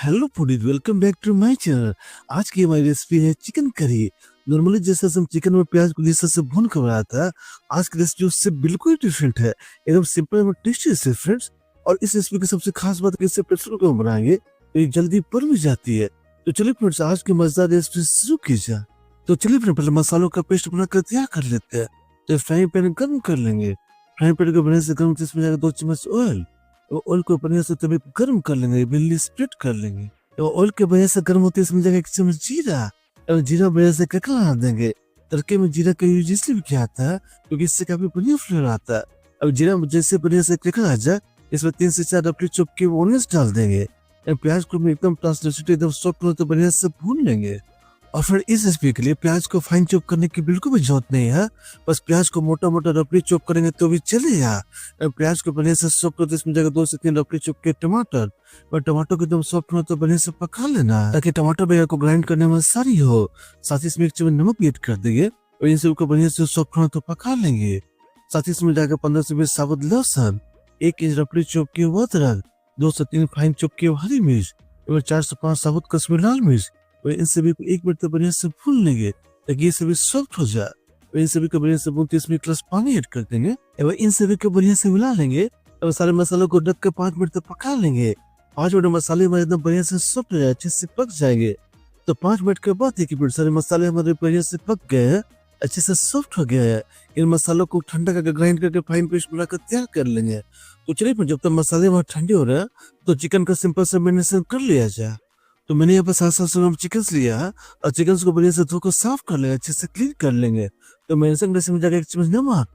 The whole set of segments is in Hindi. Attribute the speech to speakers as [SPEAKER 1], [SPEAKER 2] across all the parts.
[SPEAKER 1] Hello foodies, welcome back to my channel. आज की हमारी रेसिपी है चिकन करी। नॉर्मली जैसे हम चिकन और प्याज को जिस तरह से भून कर बनाया था, आज की रेसिपी उससे बिल्कुल डिफरेंट है। एकदम सिंपल और टेस्टी से फ्रेंड्स। और इस रेसिपी की सबसे खास बात है कि इसे प्रेशर कुकर में बनाएंगे तो ये जल्दी बन भी जाती है। तो चलिए फ्रेंड्स, आज की मजेदार रेसिपी शुरू की जाए। तो चलिए फ्रेंड, पहले मसालों का पेस्ट बनाकर तैयार कर लेते हैं। तो फ्राई पैन गर्म कर लेंगे। फ्राई पैन को बढ़िया से गर्म करके इसमें जाकर 2 चम्मच ऑयल, ऑयल को बढ़िया से तभी गर्म कर लेंगे, बिल्ली स्प्लिट कर लेंगे। तो ऑयल के बढ़िया से गर्म होते इसमें जाएगा 1 चम्मच जीरा, और जीरा बढ़िया से ककड़ा देंगे। तड़के में जीरा का यूज इसलिए भी किया आता है क्योंकि इससे काफी बढ़िया फ्लेवर आता है। अब जीरा जैसे बढ़िया से ककड़ा आ जाए, इसमें 3 से 4 रफली चॉप के ऑनियंस डाल देंगे। प्याज को एकदम ट्रांसलेट एकदम सॉफ्ट हो तो बढ़िया से भून लेंगे। और फिर इस रेसिपी के लिए प्याज को फाइन चॉप करने की बिल्कुल भी जरूरत नहीं है। बस प्याज को मोटा मोटा रफली चॉप करेंगे तो भी चलेगा। प्याज को बढ़िया से सॉफ्ट होते इसमें जाएगा 2 से 3 रफली चॉप के टमाटर, और टमाटर को एकदम सॉफ्ट हो तो बढ़िया से पका लेना ताकि टमाटर वगैरह को ग्राइंड करने में आसानी हो। साथ ही इसमें 1 चम्मच नमक ऐड कर देंगे और इन सबको बढ़िया से सॉफ्ट हो तो पका लेंगे। साथ ही इसमें जाएगा 15 से 20 साबुत लहसुन, 1 इंच रफली चॉप की अदरक, 2 से 3 फाइन चॉप की हरी मिर्च और 4 से 5 साबुत कश्मीरी लाल मिर्च। और इन सभी को 1 मिनट तक बढ़िया से भून लेंगे ताकि ये सभी सॉफ्ट हो जाए। और इन सभी को बढ़िया से भूनते इसमें 1 गिलास पानी ऐड कर देंगे और इन सभी को बढ़िया से मिला लेंगे। और सारे मसालों को ढक कर 5 मिनट तक पका लेंगे। 5 मिनट मसाले हमारे एकदम बढ़िया से सॉफ्ट हो जाए, अच्छे से पक जाएंगे। तो 5 मिनट के बाद देखिए फिर सारे मसाले हमारे बढ़िया से पक गए हैं, अच्छे से सॉफ्ट हो गया है। इन मसालों को ठंडा करके ग्राइंड करके फाइन पेस्ट बनाकर तैयार कर लेंगे। तो चलिए फिर जब तक मसाले वहाँ ठंडे हो रहे हैं तो चिकन का सिंपल से मैरिनेशन कर लिया जाए। तो मैंने यहाँ पर 700 ग्राम चिकन लिया है और चिकन को बढ़िया से धोकर साफ कर लेंगे, अच्छे से क्लीन कर लेंगे। तो मैरिनेशन में जाकर 1 चम्मच नमक,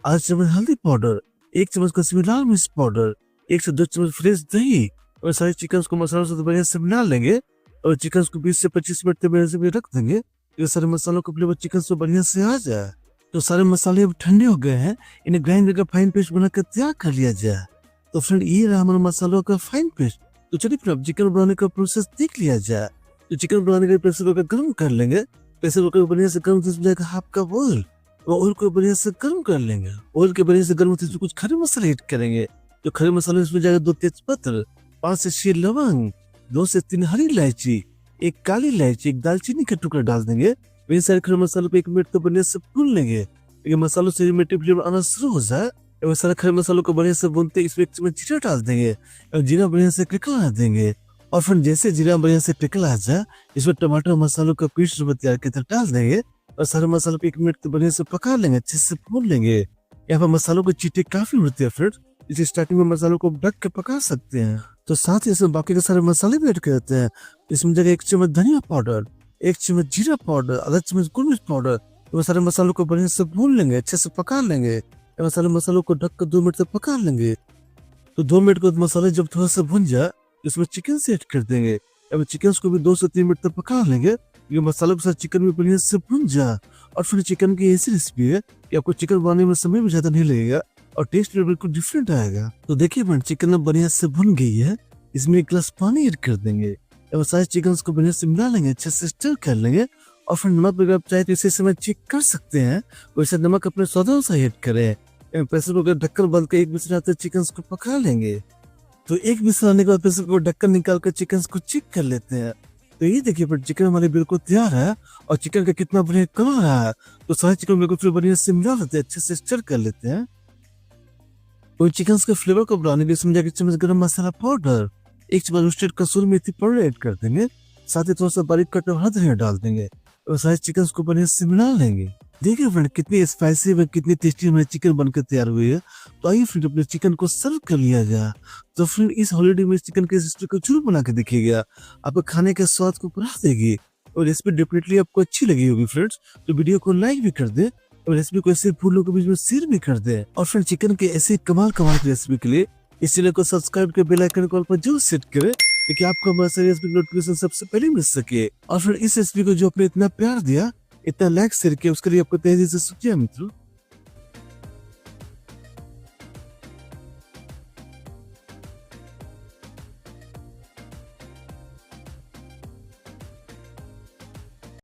[SPEAKER 1] 8 चम्मच हल्दी पाउडर, 1 चम्मच कश्मीरी लाल मिर्च पाउडर, 1 से 2 चम्मच फ्रेश दही और सारे चिकन को मसालों से बढ़िया से मिला लेंगे। और चिकन को 20 से 25 मिनट तक बढ़िया से रख देंगे। ये सारे मसालों को फ्लेवर चिकन से बढ़िया से आ जाए। तो सारे मसाले अब ठंडे हो गए हैं, इन्हें ग्राइंड करके फाइन पेस्ट बनाकर तैयार कर लिया जाए। तो फ्रेंड, ये रहा हमारे मसालों का फाइन पेस्ट। तो चलिए फिर अब चिकन बनाने का प्रोसेस देख लिया जाए। तो चिकन बनाने के लिए प्रेशर कुकर गर्म कर लेंगे। प्रेशर कुकर बढ़िया से गर्म हो जाएगा हाफ कप ऑयल, और ऑयल को बढ़िया से गर्म कर लेंगे। ऑयल के बढ़िया से गर्म होते कुछ खड़े मसाले ऐड करेंगे। जो खड़े मसाले इसमें जाएगा 2 तेजपत्र, 5 से 6 लवंग, 2 से 3 हरी इलायची, 1 काली इलायची, 1 दालचीनी का टुकड़ा डाल देंगे। इन सारे खड़े मसालों को 1 मिनट तो बढ़िया से भून लेंगे। मसालों से मीठे फ्लेवर आना शुरू हो जाए और सारे खड़े मसालों को बढ़िया से भूनते इसमें 1 चम्मच जीरा डाल देंगे और जीरा बढ़िया से टिकला देंगे। और फिर जैसे जीरा बढ़िया से टिकला आ जाए, इसमें टमाटर मसालों का पेस्ट तैयार कर डाल देंगे और सारे मसालों को 1 मिनट तो बढ़िया से पका लेंगे, अच्छे से भून लेंगे। यहाँ पर मसालों को चीटे काफी उड़ते हैं फ्रेंड्स, इसे स्टार्टिंग में मसालों को ढक के पका सकते हैं। तो साथ ही इसमें बाकी के सारे मसाले भी ऐड कर देते हैं। इसमें जगह 1 चम्मच धनिया पाउडर, 1 चम्मच जीरा पाउडर, आधा चम्मच गुड़ मिर्च पाउडर। वो सारे मसालों को बढ़िया से भून लेंगे, अच्छे से पका लेंगे। सारे मसालों को ढक कर 2 मिनट तक पका लेंगे। तो 2 मिनट के बाद मसाले जब थोड़ा सा भुन जाए, इसमें चिकन से ऐड कर देंगे। अब चिकन को भी 2 से 3 मिनट तक पका लेंगे। ये मसालों के साथ चिकन भी बढ़िया से भुन जाए। और फिर चिकन की ऐसी रेसिपी है कि आपको चिकन बनाने में समय भी ज्यादा नहीं लगेगा और टेस्ट भी बिल्कुल डिफरेंट आएगा। तो देखिए फ्रेंड, चिकन अब बढ़िया से भुन गई है। इसमें 1 गिलास पानी ऐड कर देंगे और सारे चिकन को बढ़िया से मिला लेंगे, अच्छे से स्टर कर लेंगे। और फिर नमक वगैरह आप चाहे तो इसे समय चेक कर सकते हैं, वैसे नमक अपने स्वाद अनुसार ऐड करें। प्रेशर कुकर ढक्कन बंद कर 1 विसल आते चिकन को पका लेंगे। तो 1 विसल आने के बाद प्रेशर कुकर ढक्कन निकाल कर चिकन को चेक कर लेते हैं। तो ये देखिए फिर चिकन हमारे बिल्कुल तैयार है और चिकन का कितना बढ़िया कलर है। तो सारे चिकन बिल्कुल फिर बढ़िया से मिला लेते हैं, अच्छे से स्टर कर लेते हैं। तो चिकन के फ्लेवर को बढ़ाने के लिए इसमें 1 चम्मच गरम मसाला पाउडर, 1 चम्मच रोस्टेड कसूरी मेथी पाउडर ऐड कर देंगे। साथ ही थोड़ा सा बारीक कटा हुआ धनिया डाल देंगे और सारे चिकन को बढ़िया से मिला लेंगे। देखिए फ्रेंड, कितनी स्पाइसी व कितनी टेस्टी हमारी चिकन बनकर तैयार हुई है। तो आइए फ्रेंड, अपने चिकन को सर्व कर लिया जाए। तो फ्रेंड, इस हॉलिडे में चिकन की रेसिपी को जरूर बना के देखिएगा, आपको खाने के स्वाद को बढ़ा देगी और रेसिपी डेफिनेटली आपको अच्छी लगी होगी फ्रेंड्स। तो वीडियो को लाइक भी कर दे और रेसिपी को ऐसे फूलों के बीच में शेयर भी कर दे। और फ्रेंड, चिकन के ऐसे कमाल कमाल की रेसिपी के लिए इस चैनल को सब्सक्राइब कर बेल आइकन कॉल पर जरूर सेट करें ताकि आपको हमारे रेसिपी नोटिफिकेशन सबसे पहले मिल सके। और फिर इस रेसिपी को जो आपने इतना प्यार दिया, इतना लाइक शेयर किया, उसके लिए आपको तहे दिल से शुक्रिया मित्रों।